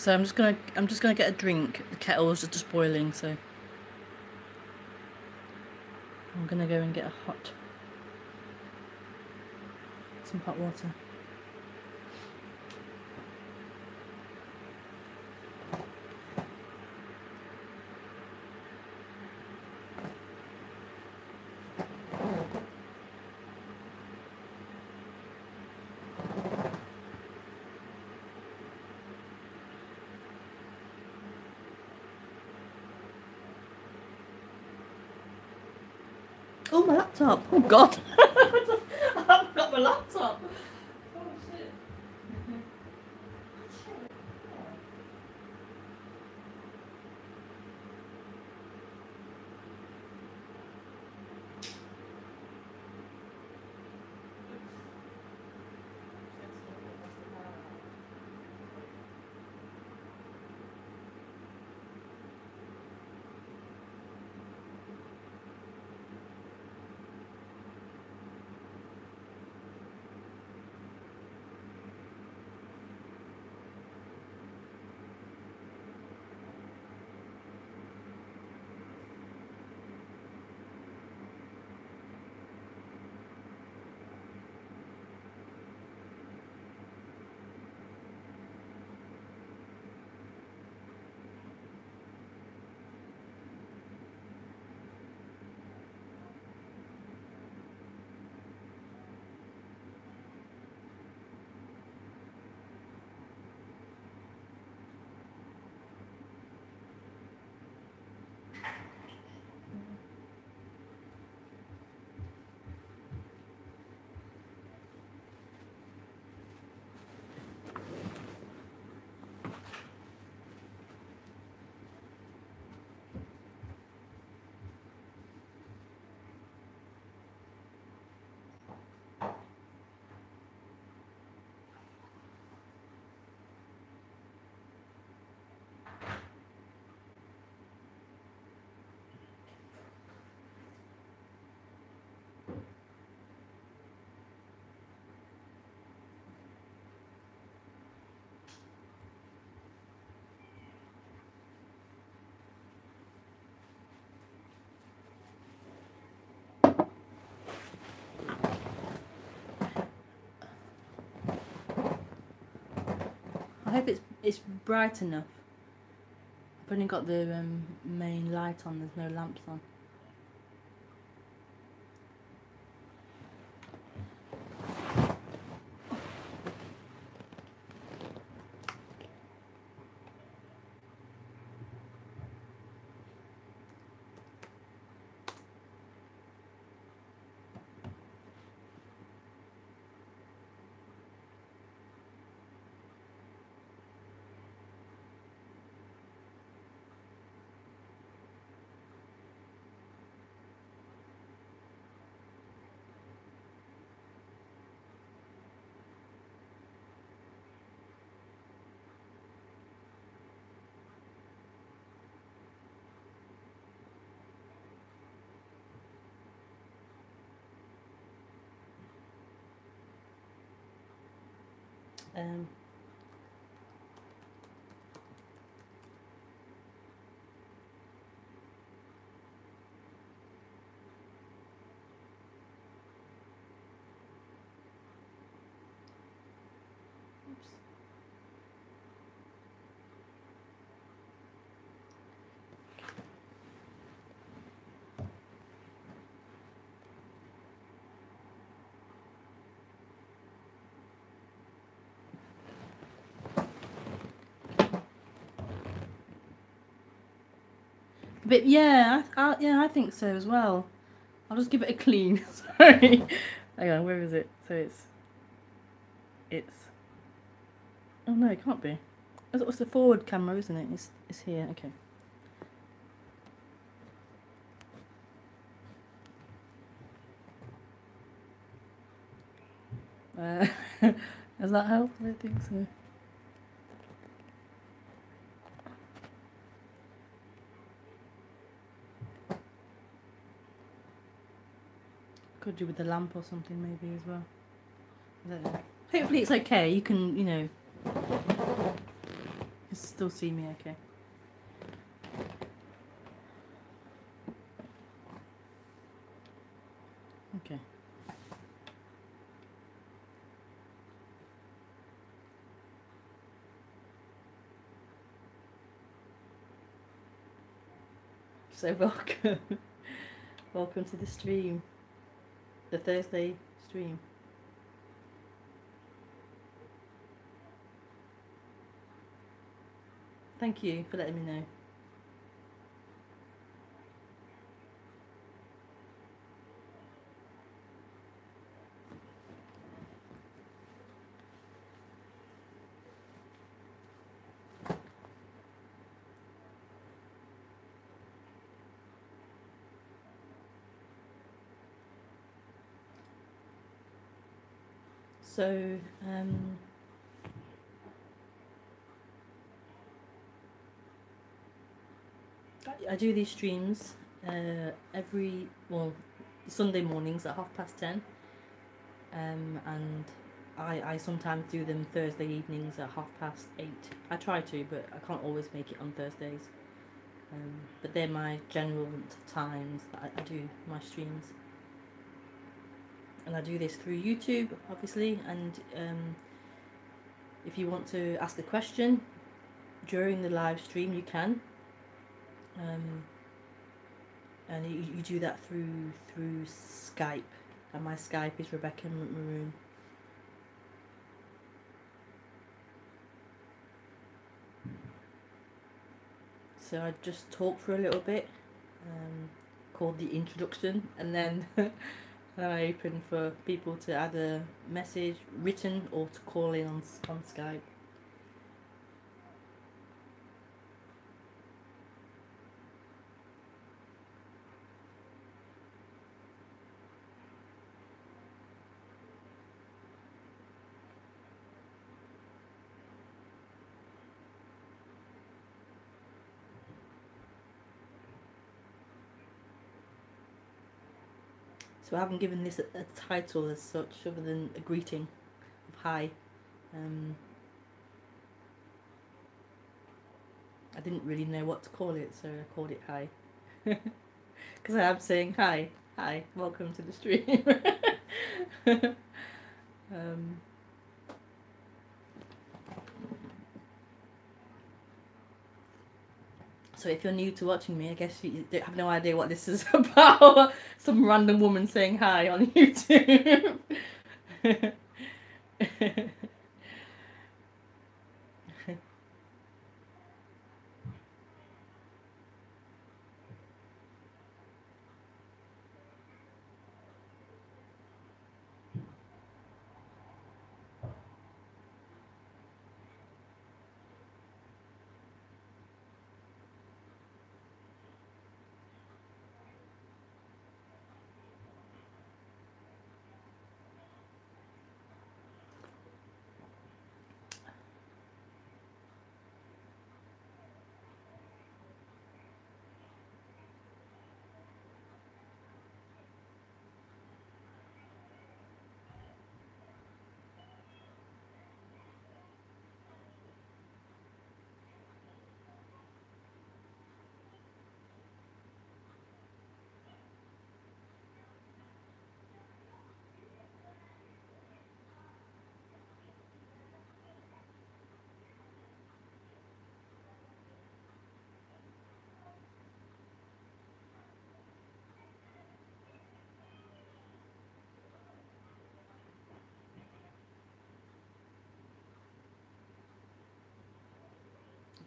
So I'm just gonna get a drink. The kettle was just boiling, so I'm gonna go and get some hot water. Oh, my laptop! Oh God! I've got my laptop. Oh shit! I hope it's bright enough. I've only got the main light on. There's no lamps on. Oops. But yeah, I think so as well. I'll just give it a clean. Sorry. Hang on, where is it? So it's. Oh no, it can't be. It's the forward camera, isn't it? It's here. Okay. Does that help? I don't think so. Could do with the lamp or something maybe as well. I don't know. Hopefully it's okay. You can can still see me okay. Okay. So welcome. Welcome to the stream. The Thursday stream. Thank you for letting me know. So, I do these streams every, well, Sunday mornings at 10:30, and I sometimes do them Thursday evenings at 8:30. I try to, but I can't always make it on Thursdays. But they're my general times that I do my streams. And I do this through YouTube, obviously, and if you want to ask a question during the live stream, you can. And you do that through Skype, and my Skype is Rebekah Maroon. So I just talk for a little bit, called the introduction, and then I open for people to either message written or to call in on Skype. So I haven't given this a title as such, other than a greeting of hi. I didn't really know what to call it, so I called it hi. Because I am saying hi, welcome to the stream. So if you're new to watching me, I guess you have no idea what this is about. Some random woman saying hi on YouTube.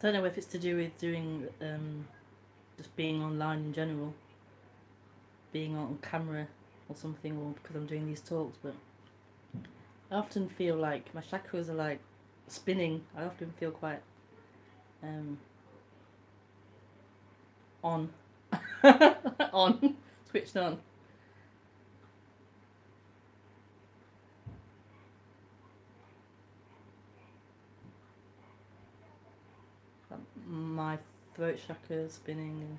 I don't know if it's to do with doing, just being online in general, being on camera or something, or because I'm doing these talks, but I often feel like my chakras are like spinning. I often feel quite on, on, switched on. My throat chakra is spinning and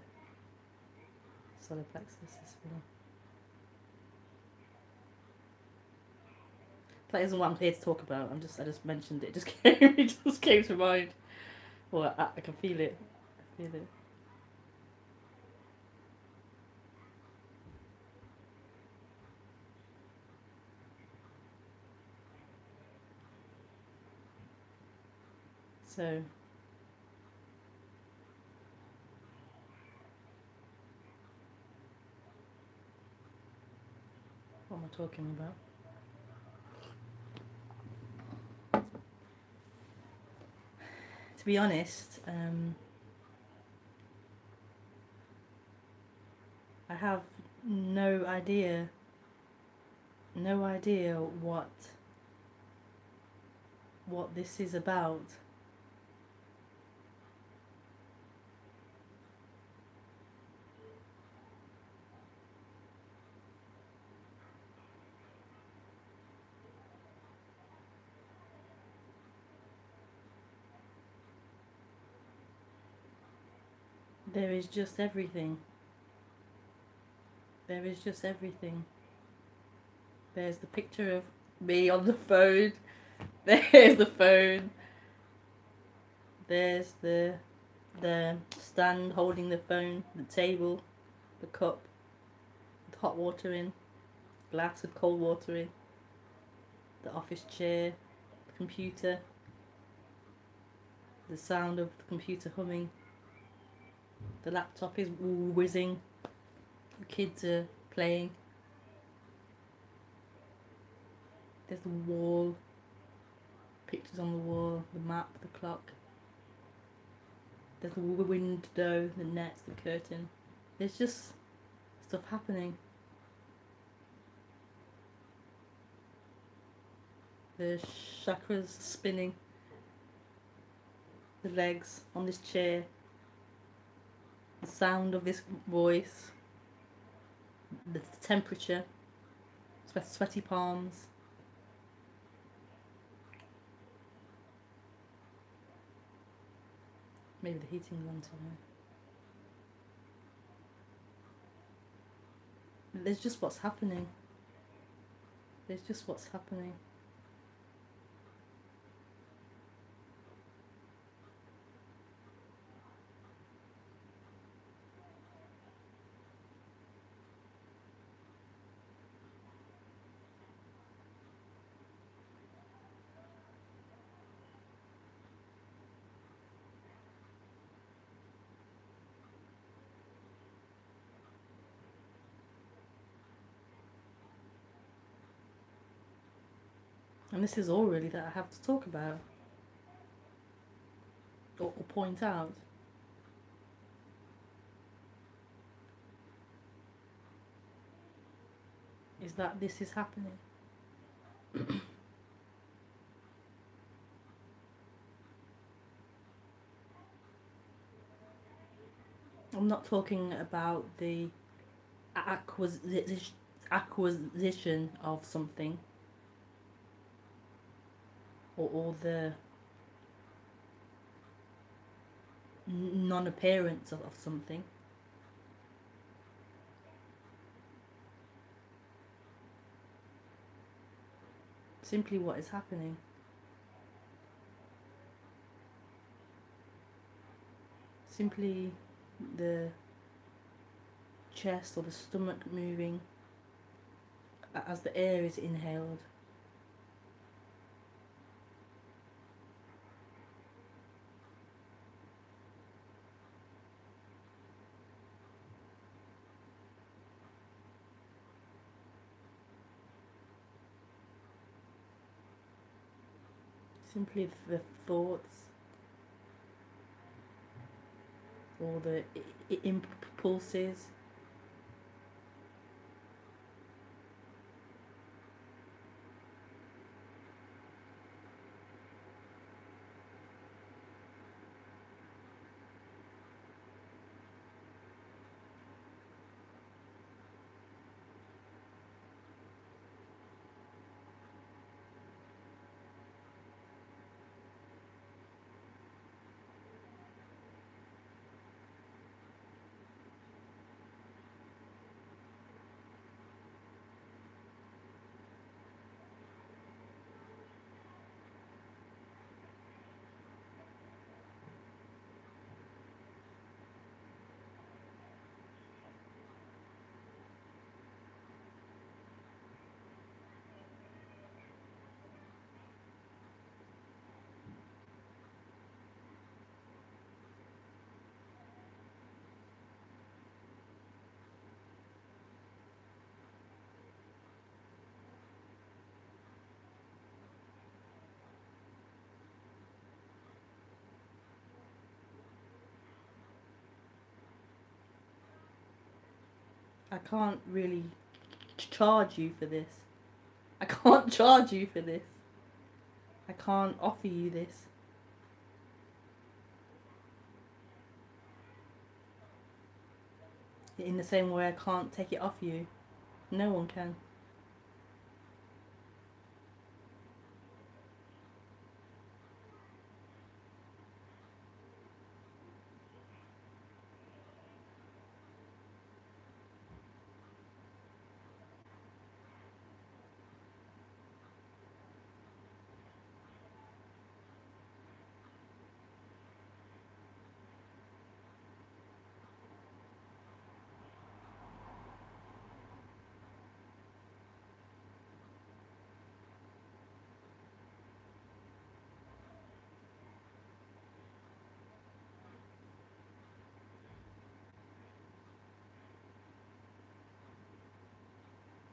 solar plexus is spinning. That isn't what I'm here to talk about. I just mentioned it. It just came to mind. Well, I can feel it. I feel it. So, what am I talking about? To be honest, I have no idea what this is about. There is just everything. There is just everything. There's the picture of me on the phone. There's the phone. There's the stand holding the phone, the table, the cup, with hot water in, glass with cold water in, the office chair, the computer, the sound of the computer humming, the laptop is whizzing, the kids are playing, there's the wall, pictures on the wall, the map, the clock, there's the window, the net, the curtain. There's just stuff happening. The chakras spinning, the legs on this chair, the sound of this voice, the temperature, sweaty palms. Maybe the heating's on somewhere. There's just what's happening. There's just what's happening. And this is all really that I have to talk about or point out. Is that this is happening. I'm not talking about the acquisition of something or the non-appearance of something. Simply what is happening. Simply the chest or the stomach moving as the air is inhaled. Simply the thoughts or the impulses. I can't really charge you for this. I can't charge you for this. I can't offer you this. In the same way I can't take it off you. No one can.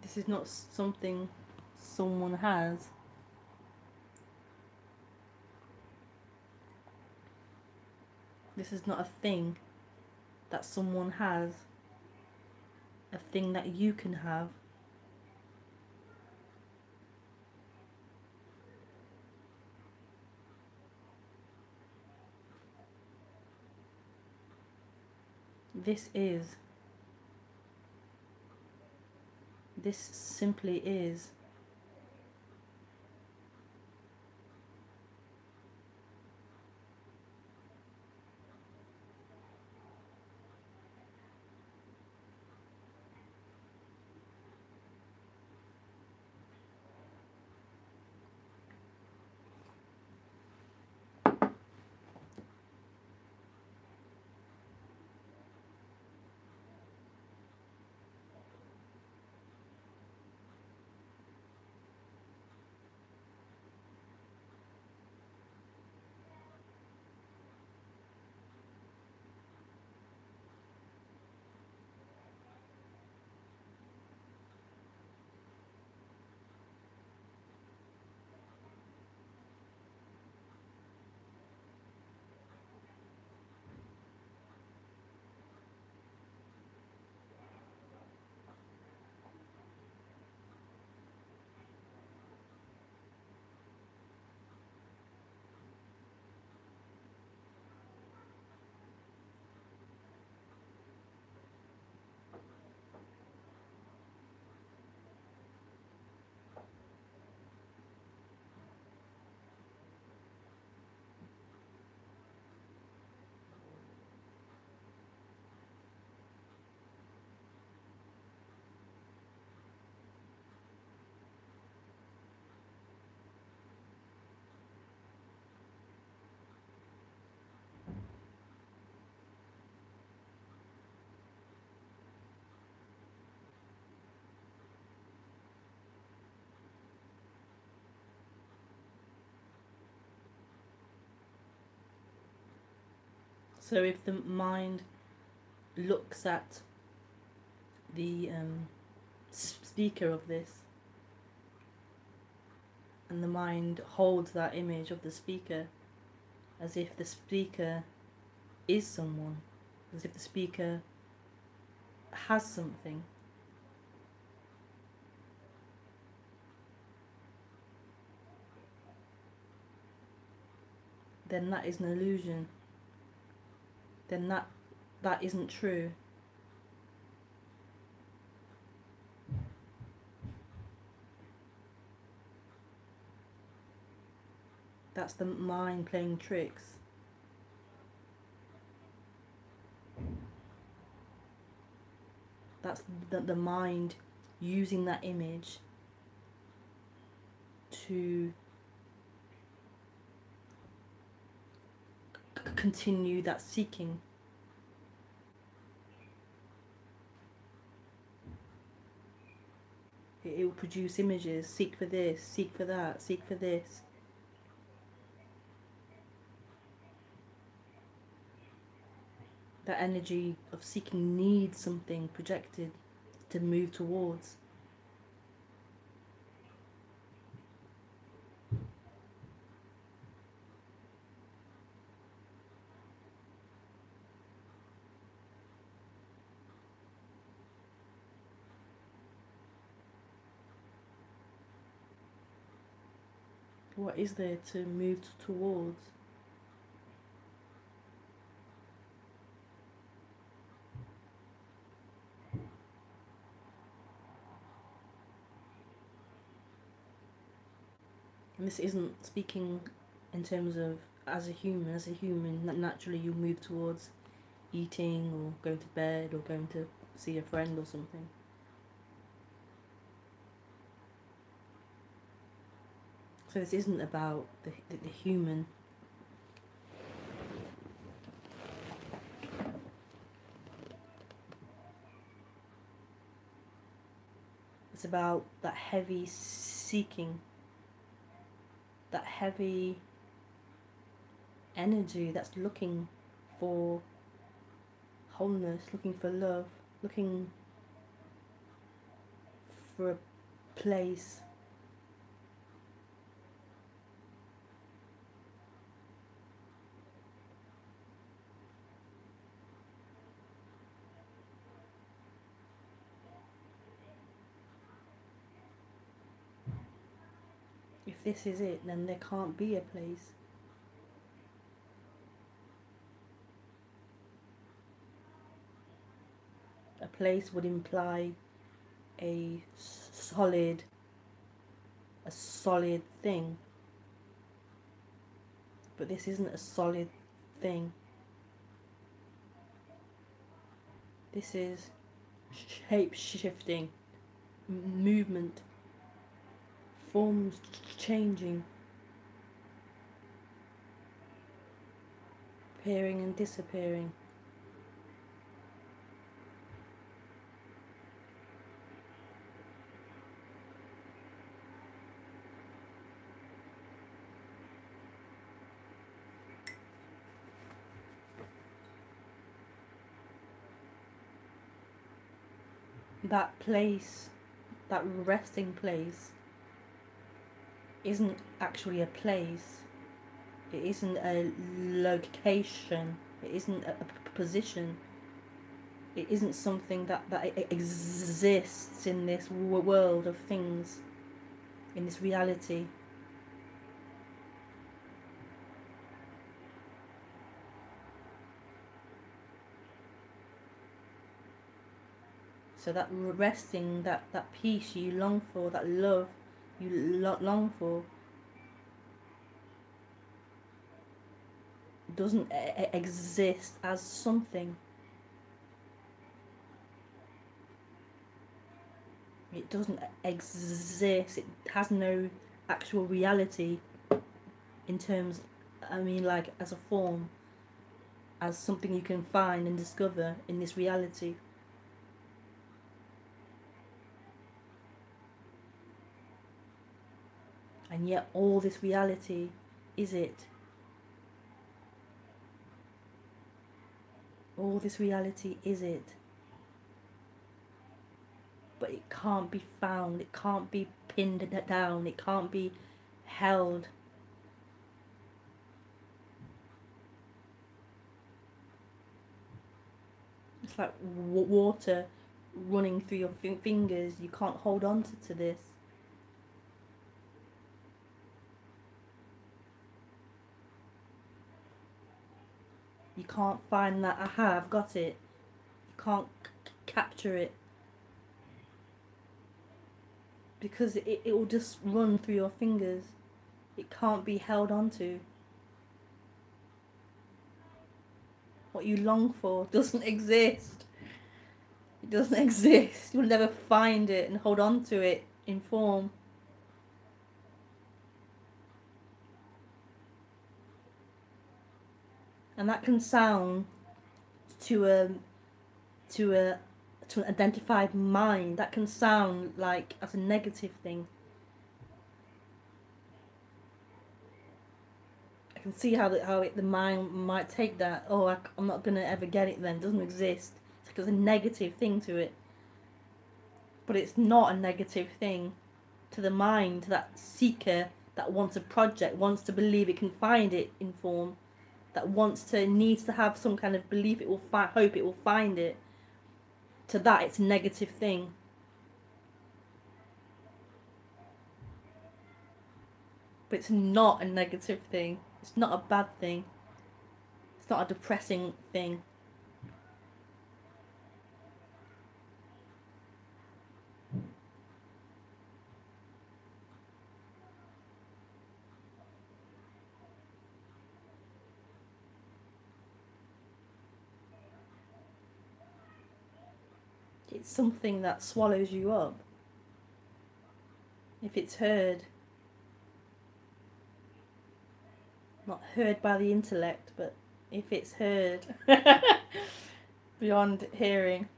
This is not something someone has. This is not a thing that someone has. A thing that you can have. This is. This simply is. So if the mind looks at the speaker of this, and the mind holds that image of the speaker as if the speaker is someone, as if the speaker has something, then that is an illusion. Then that isn't true. That's the mind playing tricks. That's the mind using that image to continue that seeking. It will produce images, seek for this, seek for that, seek for this. That energy of seeking needs something projected to move towards. What is there to move towards? And this isn't speaking in terms of as a human, naturally you move towards eating or going to bed or going to see a friend or something. So this isn't about the human. It's about that heavy seeking, that heavy energy that's looking for wholeness, looking for love, looking for a place. If this is it, then there can't be a place. A place would imply a solid thing. But this isn't a solid thing. This is shape-shifting, movement, forms changing, appearing and disappearing. That place, that resting place, isn't actually a place. It isn't a location. It isn't a position. It isn't something that exists in this world of things, in this reality. So that resting, that peace you long for, that love you long for, doesn't exist as something. It doesn't exist. It has no actual reality in terms, I mean, like as a form, as something you can find and discover in this reality. And yet all this reality is it. All this reality is it. But it can't be found, it can't be pinned down, it can't be held. It's like water running through your fingers. You can't hold on to this. You can't find that, aha, I've got it. You can't capture it. Because it will just run through your fingers. It can't be held onto. What you long for doesn't exist. It doesn't exist. You'll never find it and hold on to it in form. And that can sound to an identified mind, that can sound like as a negative thing. I can see how the mind might take that. Oh, I'm not gonna ever get it then. It doesn't exist. It's like there's a negative thing to it. But it's not a negative thing to the mind, to that seeker that wants a project, wants to believe it can find it in form, that needs to have some kind of belief it will hope it will find it. To that, it's a negative thing. But it's not a negative thing. It's not a bad thing. It's not a depressing thing. It's something that swallows you up. If it's heard, not heard by the intellect, but if it's heard beyond hearing,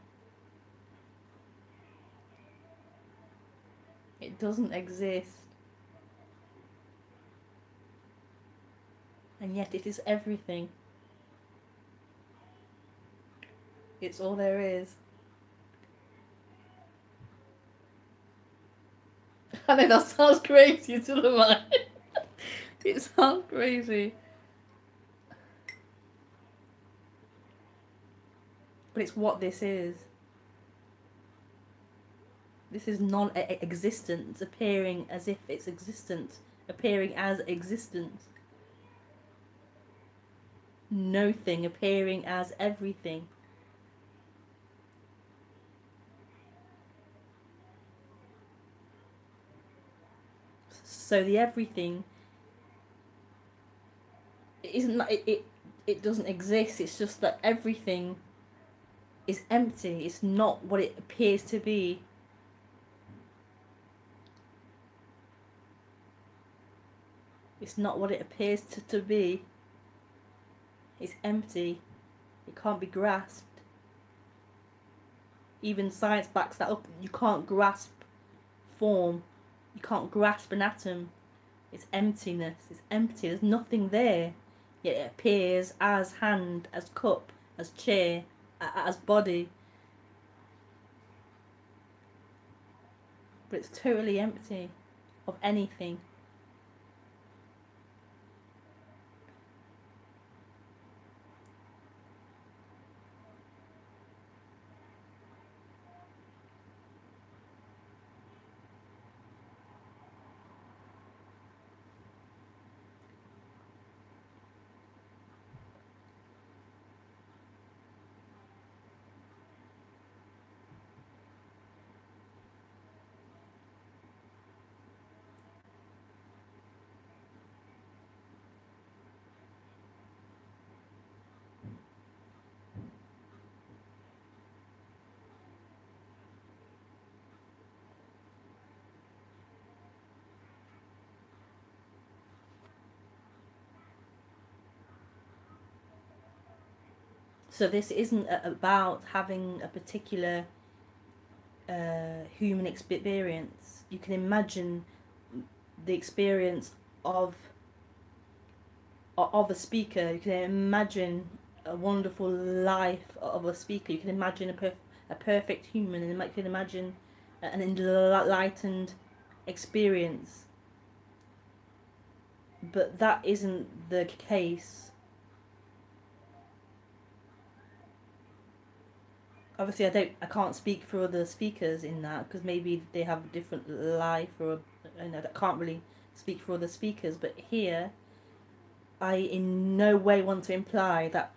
it doesn't exist. And yet it is everything. It's all there is. I know that sounds crazy to the mind. It sounds crazy. But it's what this is. This is non-existence appearing as if it's existence, appearing as existence. No thing appearing as everything. So the everything isn't that it doesn't exist. It's just that everything is empty. It's not what it appears to be. It's not what it appears to be. It's empty. It can't be grasped. Even science backs that up. You can't grasp form. You can't grasp an atom. It's emptiness. It's empty. There's nothing there. Yet it appears as hand, as cup, as chair, as body. But it's totally empty of anything. So this isn't about having a particular human experience. You can imagine the experience of a speaker. You can imagine a wonderful life of a speaker. You can imagine a perfect human, and you can imagine an enlightened experience. But that isn't the case. Obviously, I can't speak for other speakers in that, because maybe they have a different life, or I can't really speak for other speakers. But here, I in no way want to imply that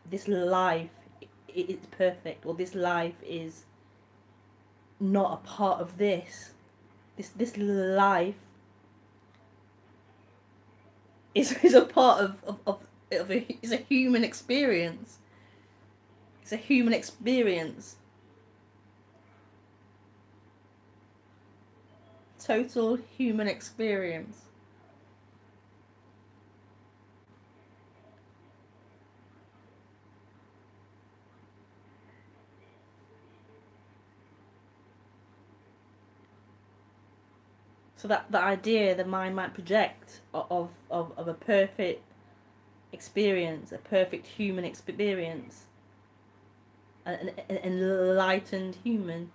this life is perfect, or this life is not a part of this. This life is a part of is a human experience. It's a human experience. Total human experience. So that the idea the mind might project of a perfect experience, a perfect human experience, an enlightened human,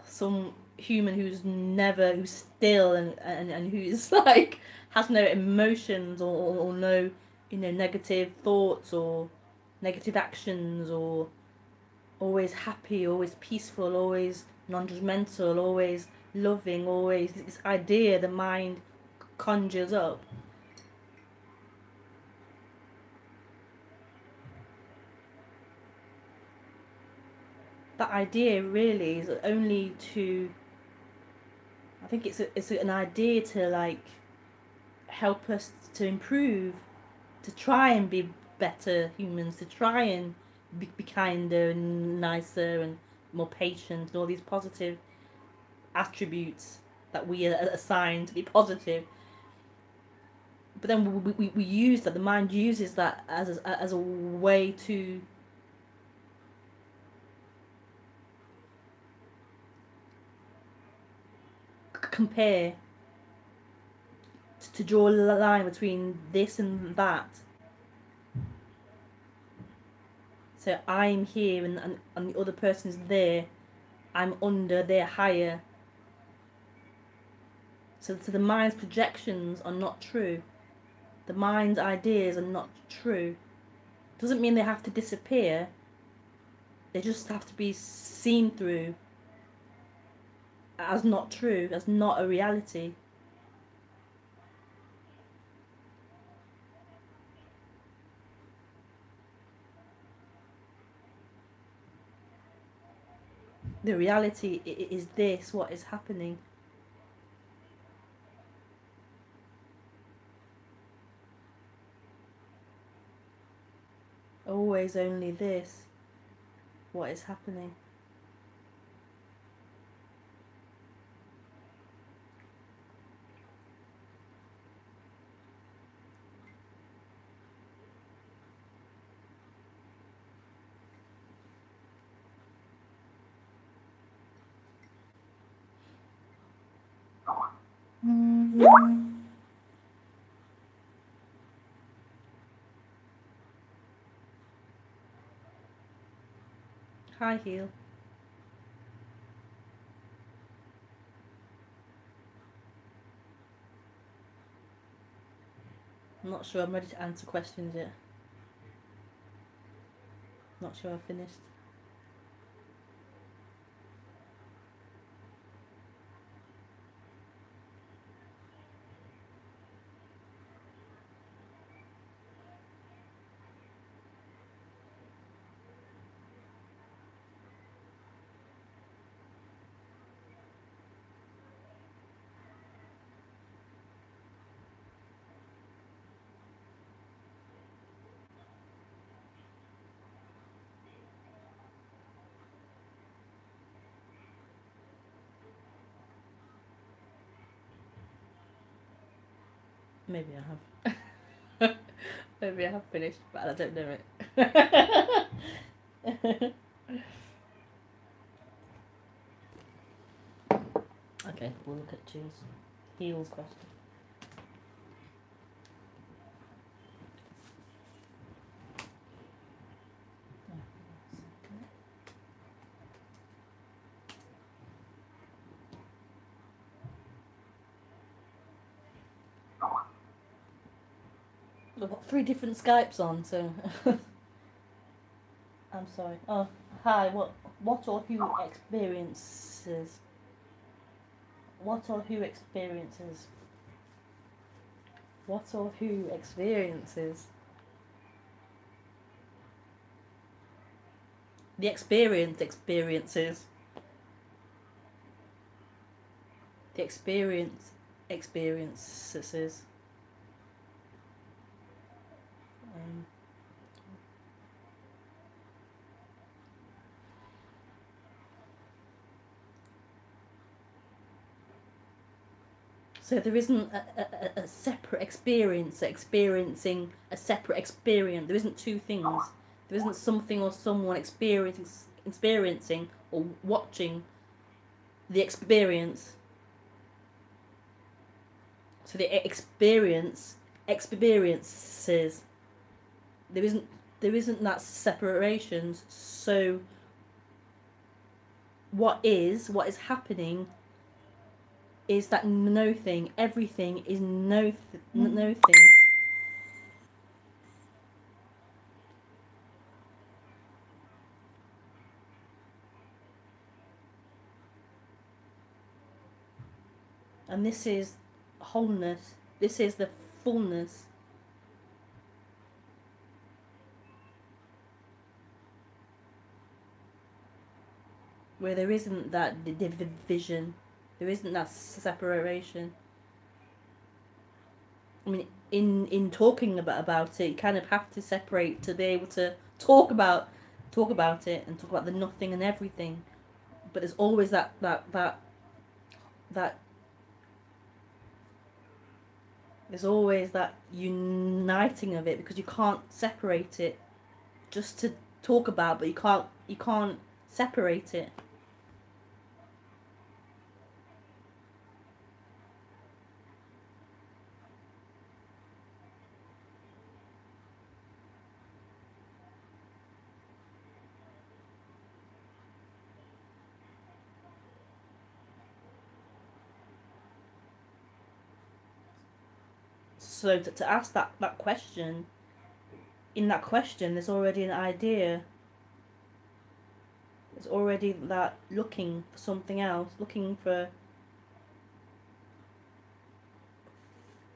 some human who's still and who's like has no emotions, or no negative thoughts or negative actions, or always happy, always peaceful, always non-judgmental, always loving, always this idea the mind conjures up. That idea really is only to, I think it's an idea to like help us to improve, to try and be better humans, to try and be kinder and nicer and more patient and all these positive attributes that we are assigned to be positive. But then we use that, the mind uses that as a way to compare, to draw a line between this and that. So I'm here and the other person's there. I'm under, they're higher. So the mind's projections are not true. The mind's ideas are not true. Doesn't mean they have to disappear. They just have to be seen through as not true, as not a reality. The reality is this, what is happening. Always only this, what is happening. Hi, Heel. I'm not sure I'm ready to answer questions yet. Not sure I've finished. Maybe I have. Maybe I have finished, but I don't know it. Okay, we'll look at Heel's question. I've got 3 different Skypes on, so I'm sorry. Oh, hi. What or who experiences? What or who experiences? What or who experiences? The experience experiences. The experience experiences. So there isn't a separate experience experiencing a separate experience. There isn't 2 things. There isn't something or someone experiencing or watching the experience. So the experiences. There isn't that separation. So what is happening is that no thing, everything is no thing. And this is wholeness. This is the fullness. Where there isn't that division, there isn't that separation. I mean, in talking about it, you kind of have to separate to be able to talk about it and talk about the nothing and everything. But there's always that there's always that uniting of it, because you can't separate it just to talk about, but you can't separate it. So to ask that question, in that question there's already an idea. There's already that looking for something else, looking for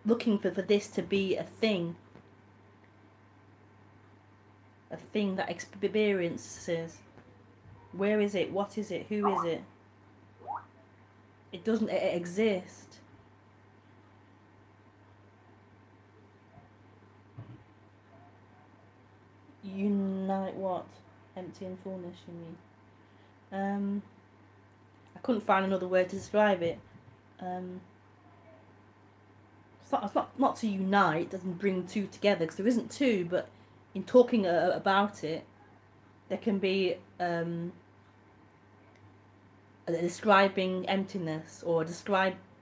this to be a thing that experiences. Where is it? What is it? Who is it? It doesn't exist. Unite what? Empty and fullness, you mean? I couldn't find another word to describe it. It's not to unite, doesn't bring two together, because there isn't two, but in talking about it, there can be describing emptiness, or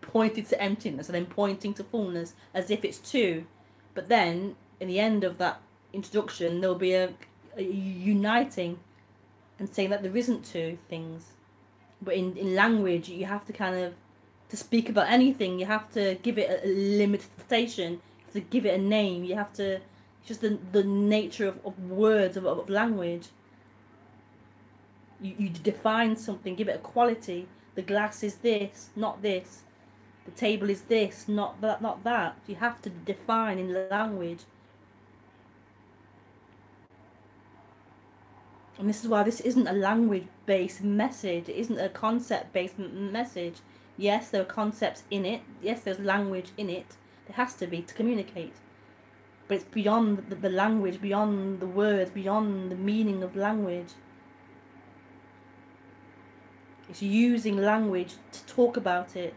pointing to emptiness and then pointing to fullness as if it's two. But then, in the end of that introduction, there'll be a uniting and saying that there isn't two things. But in language, you have to kind of, to speak about anything, you have to give it a limitation, you have to give it a name, you have to, it's just the nature of words, of language. You define something, give it a quality. The glass is this, not this. The table is this, not that, not that. You have to define in language. And this is why this isn't a language-based message. It isn't a concept-based message. Yes, there are concepts in it. Yes, there's language in it. There has to be to communicate. But it's beyond the language, beyond the words, beyond the meaning of language. It's using language to talk about it.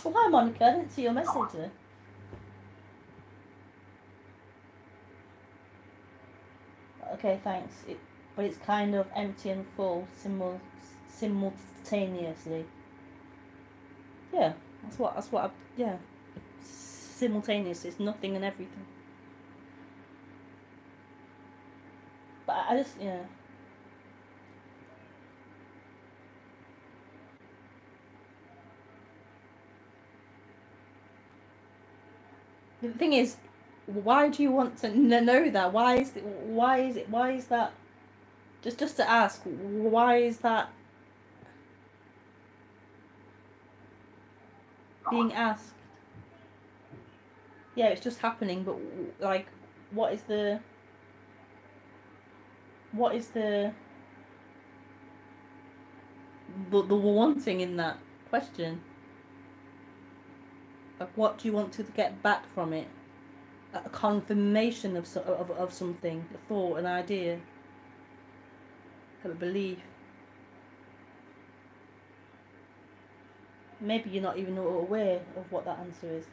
Oh, hi Monica, I didn't see your message there. Okay, thanks. But it's kind of empty and full simultaneously. Yeah, that's what yeah. Simultaneous, it's nothing and everything. But I just, yeah. The thing is, why do you want to know that? Why is that? Just to ask, why is that being asked? Yeah, it's just happening, but like, what is the wanting in that question? Like, what do you want to get back from it? A confirmation of something, a thought, an idea, a belief. maybe you're not even aware of what that answer is.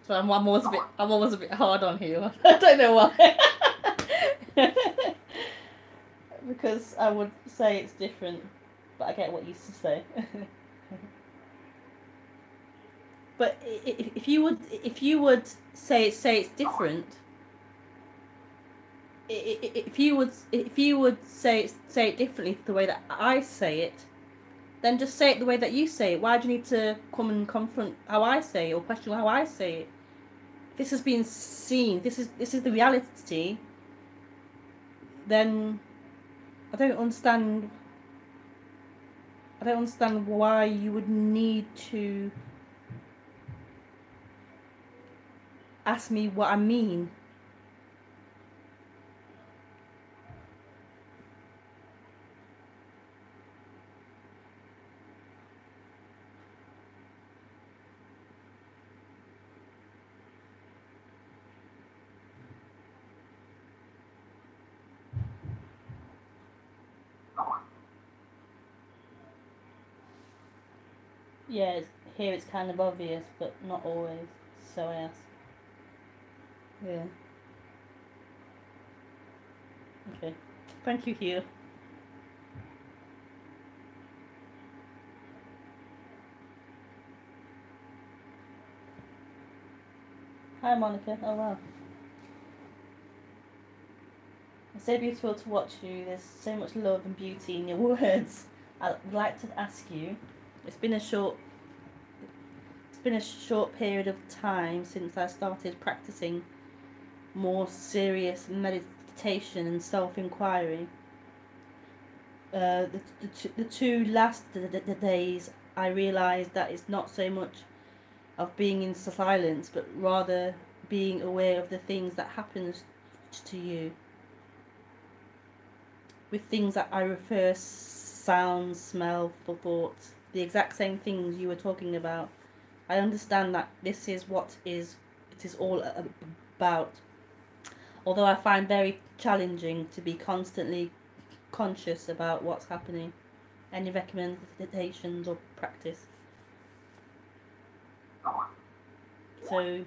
So I'm always a bit hard on you. I don't know why. Because I would say it's different, but I get what you say. But if you would say it's different, if you would say it differently the way that I say it, then just say it the way that you say it. Why do you need to come and confront how I say it or question how I say it? This has been seen. This is the reality. Then I don't understand why you would need to ask me what I mean. Yeah, here it's kind of obvious, but not always. So I ask. Yeah. Okay. Thank you, Hugh. Hi, Monica. Oh, wow. It's so beautiful to watch you. There's so much love and beauty in your words. I'd like to ask you, it's been a short period of time since I started practicing more serious meditation and self-inquiry. The two last days, I realised that it's not so much of being in silence, but rather being aware of the things that happens to you. With things that I refer sounds, smell, thoughts, the exact same things you were talking about. I understand that this is what it is all about. Although I find very challenging to be constantly conscious about what's happening. Any recommendations or practice? So,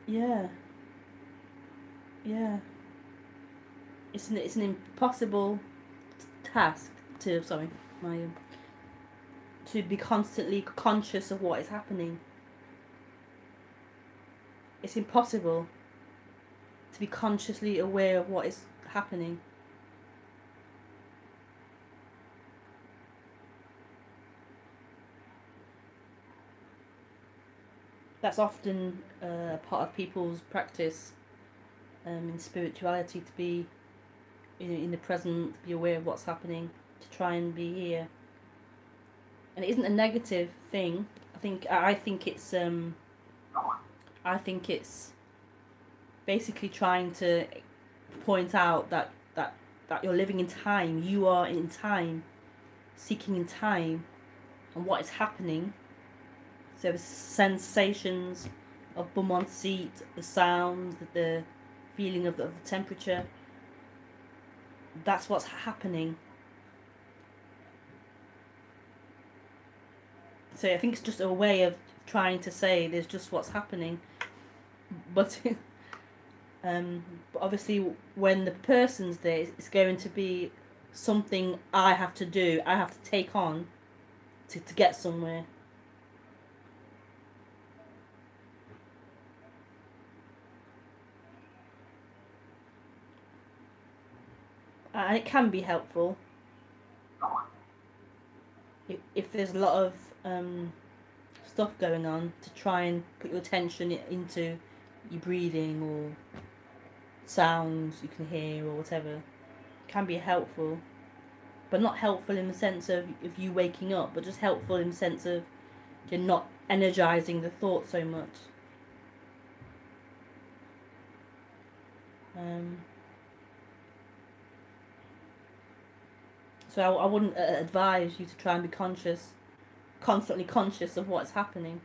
yeah, yeah. It's an impossible task to to be constantly conscious of what is happening. It's impossible to be consciously aware of what is happening. That's often part of people's practice in spirituality, to be in the present, to be aware of what's happening, to try and be here. And it isn't a negative thing. I think it's basically trying to point out that you're living in time. You are in time, seeking in time, and what is happening. So the sensations of bum on seat, the sound, the feeling of the temperature. That's what's happening. So I think it's just a way of trying to say there's just what's happening. But obviously when the person's there, it's going to be something I have to do. I have to take on to get somewhere. And it can be helpful if there's a lot of stuff going on, to try and put your attention into your breathing or sounds you can hear or whatever. It can be helpful, but not helpful in the sense of you waking up, but just helpful in the sense of you're not energizing the thought so much. So I wouldn't advise you to try and be constantly conscious of what's happening.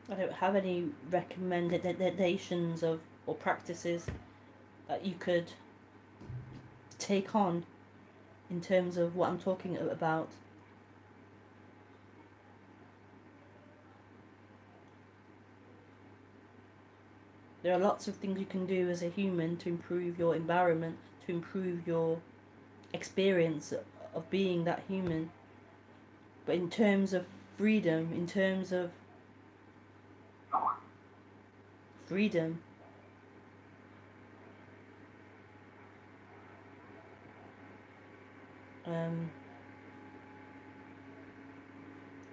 I don't have any recommendations of or practices that you could take on in terms of what I'm talking about. There are lots of things you can do as a human to improve your environment, to improve your experience of being that human. But in terms of freedom,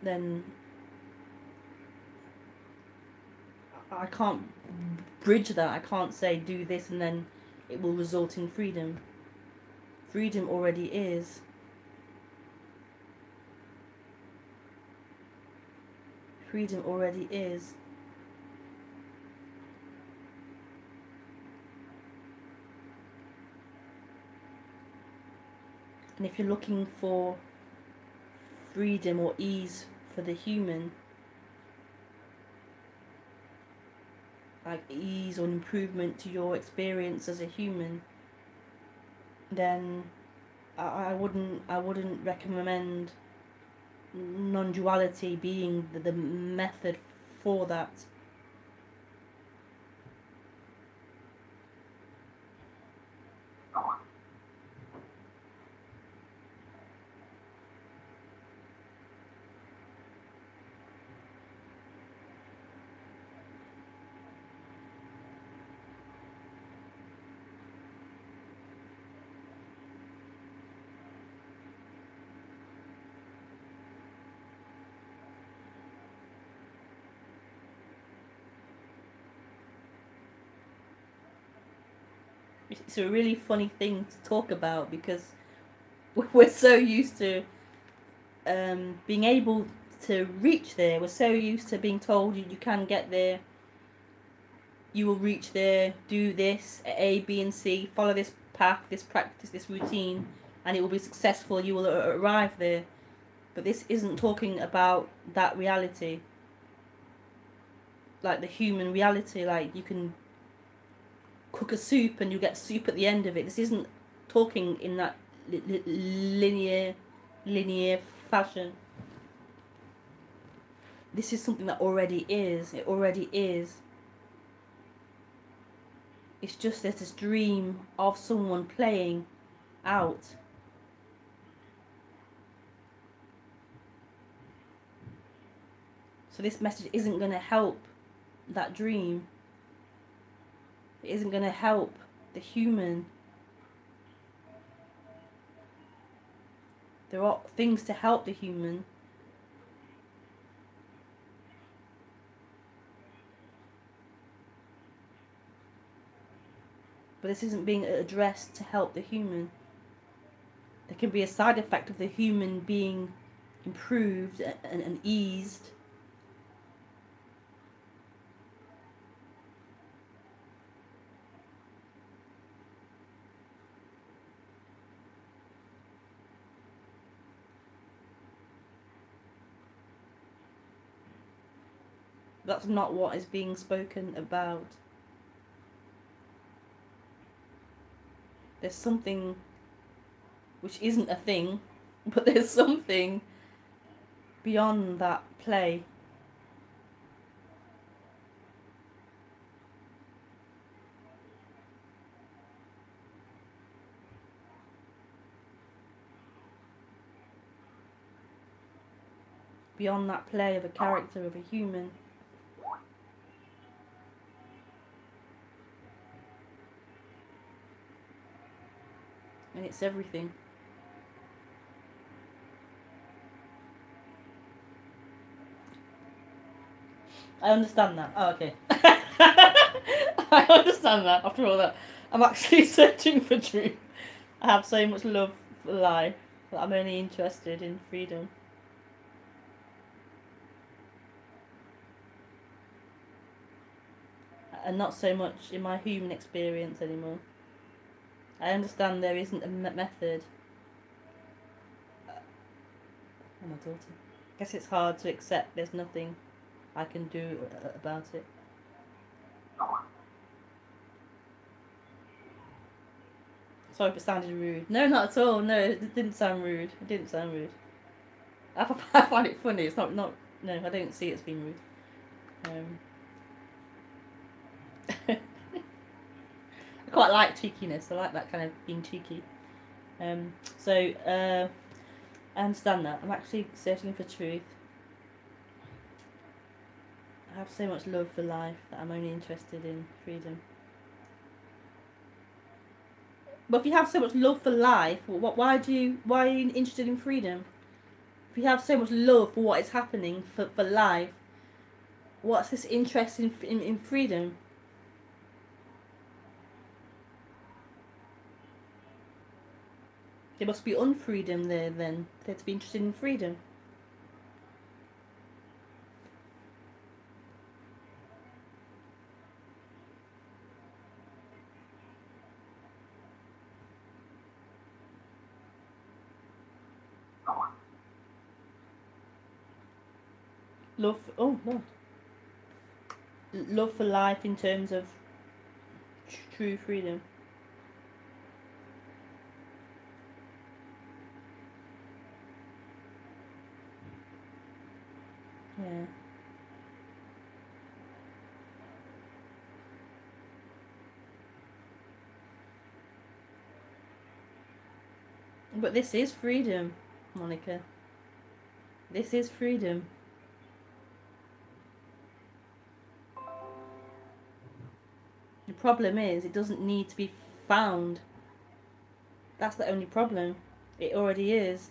then I can't bridge that. I can't say do this and then it will result in freedom. Freedom already is. Freedom already is. And if you're looking for freedom or ease for the human, like ease or improvement to your experience as a human, then I wouldn't recommend non-duality being the method for that. It's a really funny thing to talk about because we're so used to being able to reach there. We're so used to being told you can get there, you will reach there, do this, A, B and C, follow this path, this practice, this routine, and it will be successful, you will arrive there. But this isn't talking about that reality, like the human reality, like you can cook a soup and you get soup at the end of it. This isn't talking in that linear fashion. This is something that already is. It already is. It's just there's this dream of someone playing out. So this message isn't going to help that dream. It isn't going to help the human. There are things to help the human. But this isn't being addressed to help the human. There can be a side effect of the human being improved and eased. That's not what is being spoken about. There's something which isn't a thing, but there's something beyond that play. Beyond that play of a character, of a human. It's everything. I understand that. Oh, okay. I understand that after all that. I'm actually searching for truth. I have so much love for life that I'm only interested in freedom. And not so much in my human experience anymore. I understand there isn't a method. Oh, my daughter. I guess it's hard to accept there's nothing I can do about it. Sorry if it sounded rude. No, not at all. No, it didn't sound rude. It didn't sound rude. I find it funny. It's not. No, I don't see it as being rude. I quite like cheekiness. I like that kind of being cheeky. I understand that. I'm actually searching for truth. I have so much love for life that I'm only interested in freedom. But if you have so much love for life, why are you interested in freedom? If you have so much love for what is happening for life, what's this interest in freedom? There must be unfreedom there then, to be interested in freedom. Love, oh no. Love for life in terms of true freedom. Yeah. But this is freedom, Monica. This is freedom. The problem is it doesn't need to be found. That's the only problem. It already is.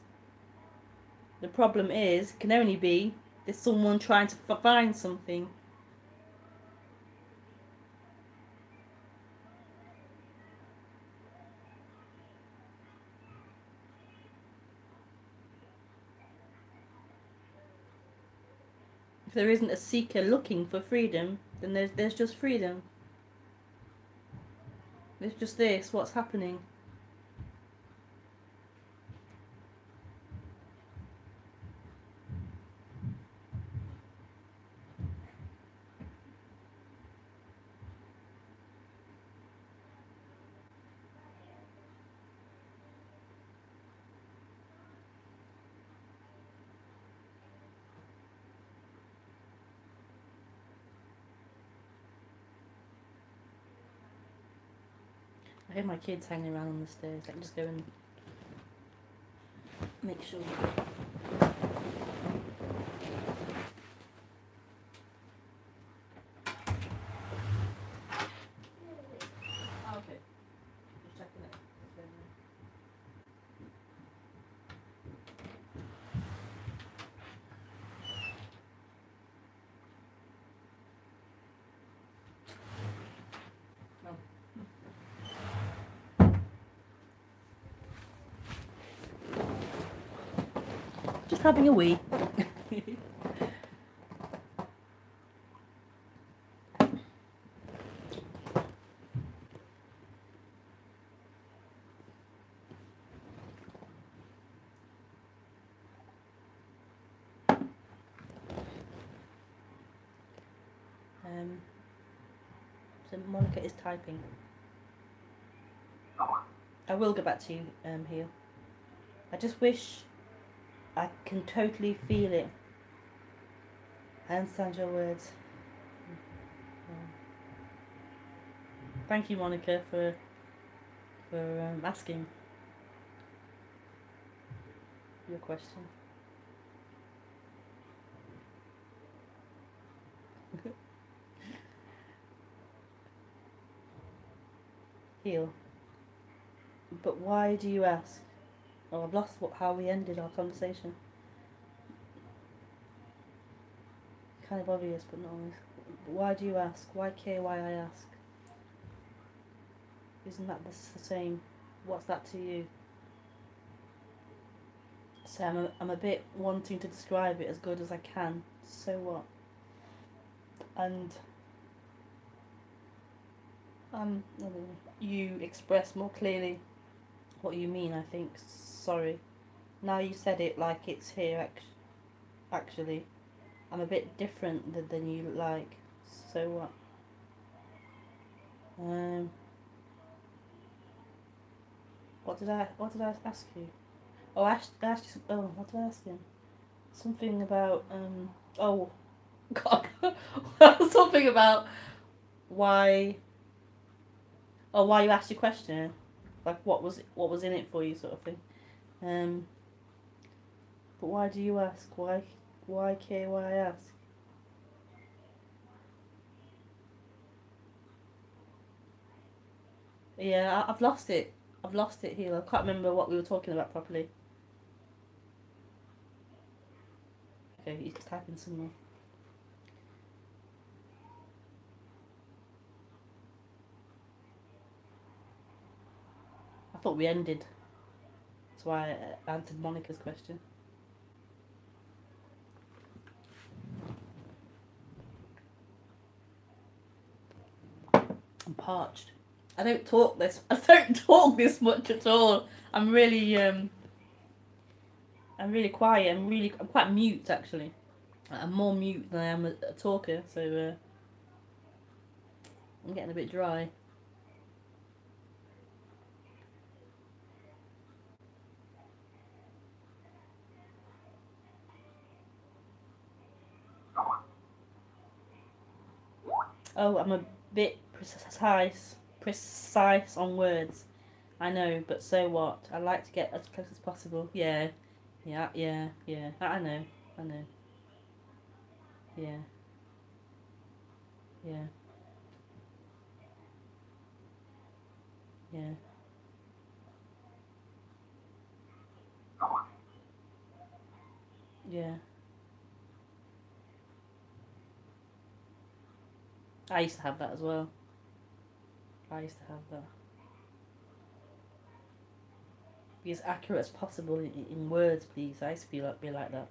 The problem is, can only be, there's someone trying to find something. If there isn't a seeker looking for freedom, then there's just freedom. There's just this, what's happening. I hear my kids hanging around on the stairs. I can just go and make sure. Okay. Just checking it. Just having a wee. So Monica is typing. I will get back to you, Heel. I just wish I can totally feel it. I understand your words. Thank you, Monica, for asking your question. Heel. But why do you ask? Oh, I've lost how we ended our conversation. Kind of obvious, but not always. Why do you ask? Why care why I ask? Isn't that the same? What's that to you? So I'm a bit wanting to describe it as good as I can. So what? And you express more clearly what you mean, I think. Sorry. Now you said it like it's here, actually. I'm a bit different than you like. So what? What did I ask you? Oh, I asked you. Oh, what did I ask you? Something about Oh, God. Something about why. Oh, why you asked your question? Like what was in it for you, sort of thing. But why do you ask? Why care why I ask? Yeah, I've lost it. I've lost it here. I can't remember what we were talking about properly. Okay, you can type in somewhere. I thought we ended. That's why I answered Monica's question. I'm parched. I don't talk this much at all. I'm really quiet. I'm quite mute, actually. I'm more mute than I am a talker, so I'm getting a bit dry. Oh, I'm a bit precise on words. I know, but so what? I like to get as close as possible. Yeah. I know. I know. Yeah. Yeah. Yeah. Yeah. I used to have that as well. I used to have that. Be as accurate as possible in words, please. I used to be like that.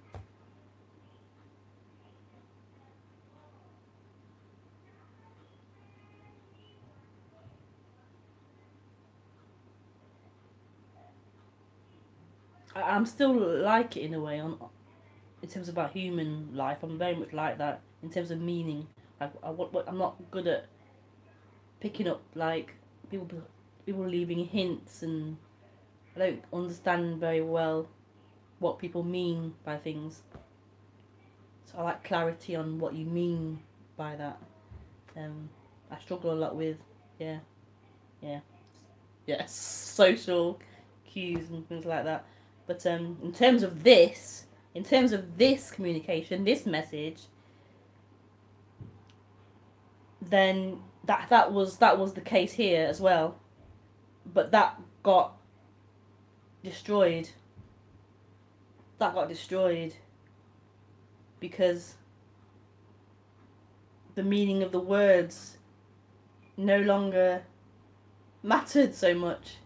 I'm still like it in a way. In terms of about human life, I'm very much like that. In terms of meaning, I'm not good at picking up like people leaving hints, and I don't understand very well what people mean by things. So I like clarity on what you mean by that. I struggle a lot with yeah, social cues and things like that. But in terms of this communication, this message, then that was the case here as well. But that got destroyed. Because the meaning of the words no longer mattered so much,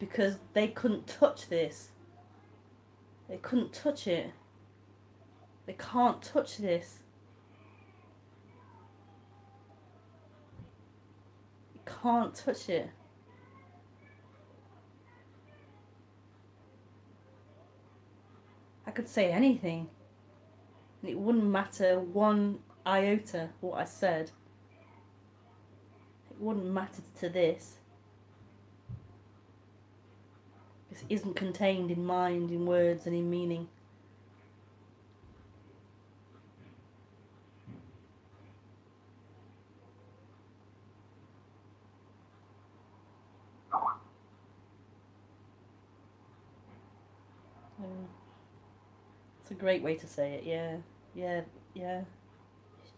because they couldn't touch this. They couldn't touch it. They can't touch this. You can't touch it. I could say anything, and it wouldn't matter one iota what I said. It wouldn't matter to this. This isn't contained in mind, in words, and in meaning. It's a great way to say it. Yeah.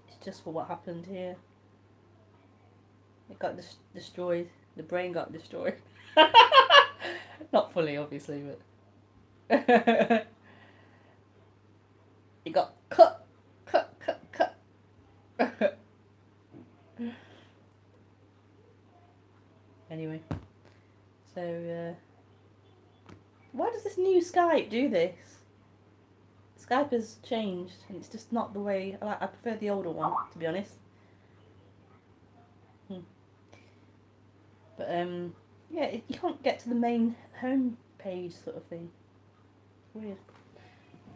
It's just what happened here. It got destroyed. The brain got destroyed. Not fully, obviously, but it got cut. Anyway, so why does this new Skype do this? Skype has changed, and it's just not the way I prefer the older one, to be honest. But yeah, you can't get to the main home page sort of thing. Weird.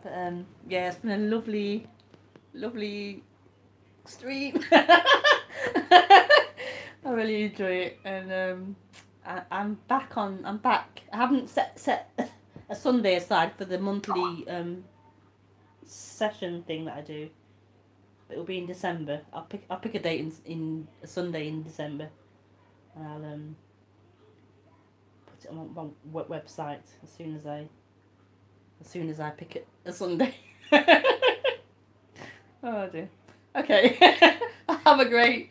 But yeah, it's been a lovely stream. I really enjoy it, and I'm back. I haven't set a Sunday aside for the monthly session thing that I do. It'll be in December. I'll pick a date in a Sunday in December, and I'll put it on my website as soon as I pick a Sunday. Oh dear. Okay. Have a great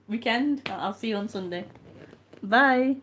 weekend. I'll see you on Sunday. Bye.